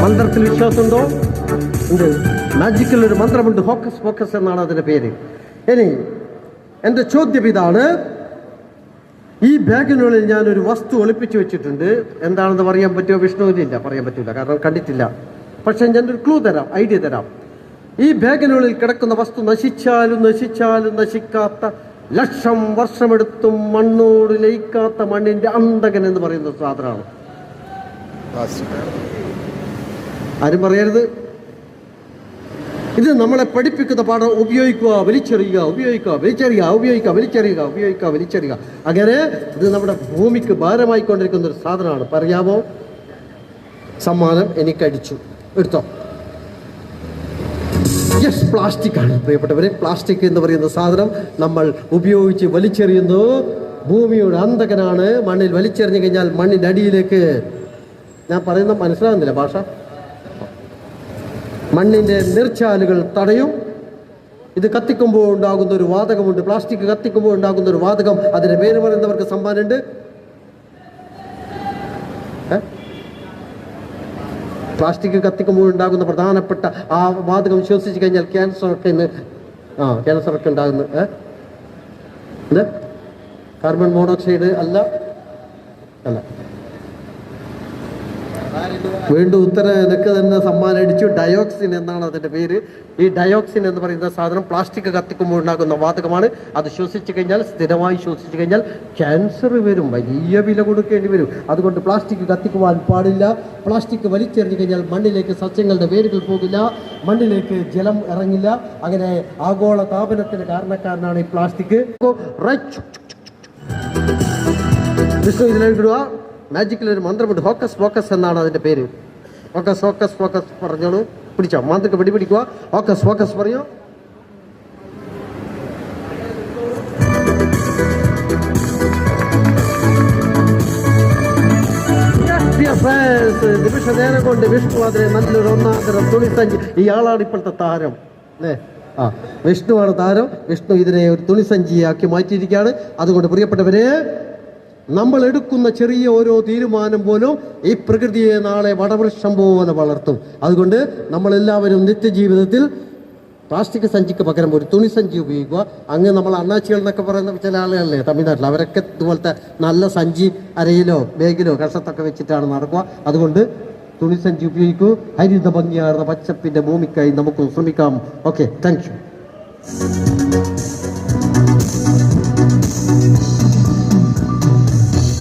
മന്ത്രത്തിൽ വിശ്വാസമുണ്ടോ? ഉണ്ട്. മാജിക്കൽ ഒരു മന്ത്രമുണ്ട്, ഹോക്കസ് പോക്കസ് എന്നാണ് അതിൻ്റെ പേര്. ഇനി എൻ്റെ ചോദ്യം ഇതാണ്, ഈ ബാഗിനുള്ളിൽ ഞാനൊരു വസ്തു ഒളിപ്പിച്ചു വെച്ചിട്ടുണ്ട്. എന്താണെന്ന് പറയാൻ പറ്റുമോ? വിഷ്ണുവിനില്ല, പറയാൻ പറ്റില്ല, കാരണം കണ്ടിട്ടില്ല. പക്ഷെ ഞാനൊരു ക്ലൂ തരാം, ഐഡിയ തരാം. ഈ ബാഗിനുള്ളിൽ കിടക്കുന്ന വസ്തു നശിച്ചാലും നശിച്ചാലും നശിക്കാത്ത, ലക്ഷം വർഷമെടുത്തും മണ്ണോട് ലയിക്കാത്ത മണ്ണിന്റെ അന്തകൻ എന്ന് പറയുന്ന സാധനമാണ്. ആരും പറയരുത്. ഇത് നമ്മളെ പഠിപ്പിക്കുന്ന പാഠം ഉപയോഗിക്കുക, വലിച്ചെറിയുക, ഉപയോഗിക്കുക, വലിച്ചെറിയുക, ഉപയോഗിക്കുക, വലിച്ചെറിയുക, ഉപയോഗിക്കുക, വലിച്ചെറിയുക. അങ്ങനെ ഇത് നമ്മുടെ ഭൂമിക്ക് ഭാരമായിക്കൊണ്ടിരിക്കുന്ന ഒരു സാധനമാണ്. പറയാമോ? സമ്മാനം എനിക്കടിച്ചു, എടുത്തോ. യെസ്, പ്ലാസ്റ്റിക് ആണ് പ്രിയപ്പെട്ടവരെ. പ്ലാസ്റ്റിക് എന്ന് പറയുന്ന സാധനം നമ്മൾ ഉപയോഗിച്ച് വലിച്ചെറിയുന്നു. ഭൂമിയുടെ അന്തകനാണ്. മണ്ണിൽ വലിച്ചെറിഞ്ഞു കഴിഞ്ഞാൽ മണ്ണിൻ്റെ അടിയിലേക്ക്, ഞാൻ പറയുന്ന മനസ്സിലാകുന്നില്ല ഭാഷ, മണ്ണിൻ്റെ നീർച്ചാലുകൾ തടയും. ഇത് കത്തിക്കുമ്പോൾ ഉണ്ടാകുന്ന ഒരു വാതകമുണ്ട്, പ്ലാസ്റ്റിക് കത്തിക്കുമ്പോൾ ഉണ്ടാകുന്ന ഒരു വാതകം, അതിൻ്റെ പേര് പറയുന്നവർക്ക് സമ്മാനമുണ്ട്. പ്ലാസ്റ്റിക് കത്തിക്കുമ്പോൾ ഉണ്ടാകുന്ന പ്രധാനപ്പെട്ട ആ വാതകം ശ്വസിച്ച് കഴിഞ്ഞാൽ ക്യാൻസറൊക്കെ ഉണ്ടാകുന്നു. ഇത് കാർബൺ മോണോക്സൈഡ് അല്ല. വീണ്ടും ഉത്തരം എനിക്ക് തന്നെ സമ്മാനം അടിച്ചു. ഡയോക്സിൻ എന്നാണ് അതിൻ്റെ പേര്. ഈ ഡയോക്സിൻ എന്ന് പറയുന്ന സാധനം പ്ലാസ്റ്റിക് കത്തിക്കുമ്പോൾ ഉണ്ടാകുന്ന വാതകമാണ്. അത് ശ്വസിച്ച് കഴിഞ്ഞാൽ, സ്ഥിരമായി ശ്വസിച്ച് കഴിഞ്ഞാൽ ക്യാൻസർ വരും, വലിയ വില കൊടുക്കേണ്ടി വരും. അതുകൊണ്ട് പ്ലാസ്റ്റിക് കത്തിക്കുവാൻ പാടില്ല. പ്ലാസ്റ്റിക് വലിച്ചെറിഞ്ഞു കഴിഞ്ഞാൽ മണ്ണിലേക്ക് സസ്യങ്ങളുടെ വേരുകൾ പോകില്ല, മണ്ണിലേക്ക് ജലം ഇറങ്ങില്ല. അങ്ങനെ ആഗോള താപനത്തിന് കാരണക്കാരനാണ് ഈ പ്ലാസ്റ്റിക്. ഇതിലിടുക. മാജിക്കിൽ ഒരു മന്ത്രമുണ്ട്, ഹോക്കസ് പോക്കസ് എന്നാണ് അതിൻ്റെ പേര്. ഹോക്കസ് ഹോക്കസ് പോക്കസ് പറഞ്ഞോളൂ, പിടിച്ചോ, മാന്ത്രിക പിടിപിടിക്കുക. ഹോക്കസ് പോക്കസ് പറയോ. നിമിഷ നേരം കൊണ്ട് വിഷ്ണു അതിനെ നല്ലൊരു ഒന്നാന്തരം തുണിസഞ്ചി. ഇയാളാണ് ഇപ്പോഴത്തെ താരം അല്ലേ? വിഷ്ണുവാണ് താരം. വിഷ്ണു ഇതിനെ ഒരു തുണിസഞ്ചിയാക്കി മാറ്റിയിരിക്കുകയാണ്. അതുകൊണ്ട് പ്രിയപ്പെട്ടവരെ, നമ്മൾ എടുക്കുന്ന ചെറിയ ഓരോ തീരുമാനം പോലും ഈ പ്രകൃതിയെ നാളെ വടവൃക്ഷം പോലെ വളർത്തും. അതുകൊണ്ട് നമ്മളെല്ലാവരും നിത്യജീവിതത്തിൽ പ്ലാസ്റ്റിക് സഞ്ചിക്ക് പകരം ഒരു തുണിസഞ്ചി ഉപയോഗിക്കുക. അങ്ങ് നമ്മൾ അണ്ണാച്ചികൾ എന്നൊക്കെ പറയുന്ന ചില ആളുകളല്ലേ തമിഴ്നാട്ടിൽ, അവരൊക്കെ ഇതുപോലത്തെ നല്ല സഞ്ചി അരയിലോ ബാഗിലോ കഷത്തൊക്കെ വെച്ചിട്ടാണ് നടക്കുക. അതുകൊണ്ട് തുണിസഞ്ചി ഉപയോഗിക്കൂ. ഹരിത ഭംഗിയാർന്ന പച്ചപ്പിന്റെ ഭൂമിക്കായി നമുക്ക് ശ്രമിക്കാം. Okay, thank you.